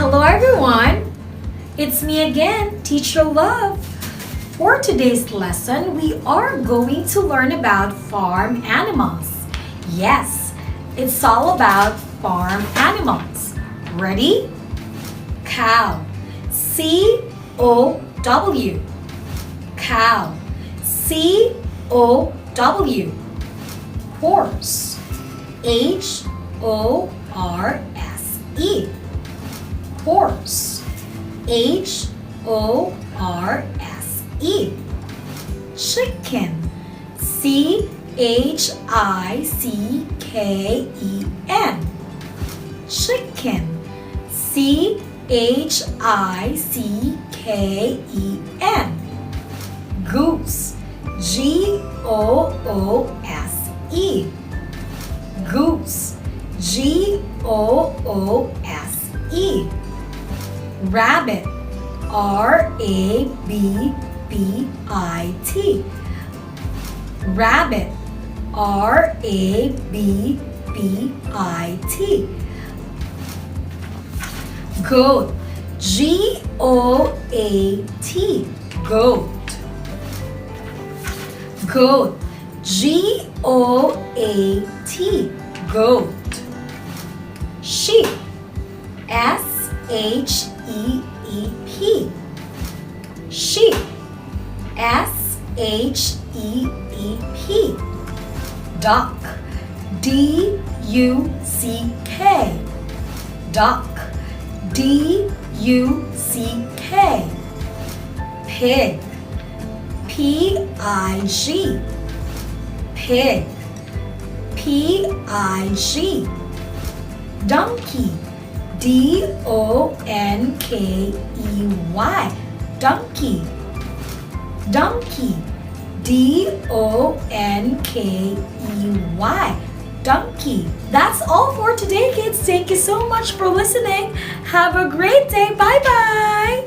Hello everyone! It's me again, Teacher Love. For today's lesson, we are going to learn about farm animals. Yes, it's all about farm animals. Ready? Cow. C-O-W. Cow. C-O-W. Horse. H-O-R-S-E. Horse. H-O-R-S-E. Chicken. C-H-I-C-K-E-N. Chicken. C-H-I-C-K-E-N. Goose. G-O-O-S-E. Goose. G-O-O-S-E. Rabbit. R-A-B-B-I-T. Rabbit. R-A-B-B-I-T. Goat. G-O-A-T. Goat. Goat. G-O-A-T. Goat. Sheep. S-H-E-E-P. Sheep. S-H-E-E-P. Duck. D-U-C-K. Duck. D-U-C-K. Pig. P-I-G. Pig. P-I-G. Donkey. D-O-N-K-E-Y. Donkey. Donkey. D-O-N-K-E-Y. Donkey. That's all for today, kids. Thank you so much for listening. Have a great day. Bye-bye.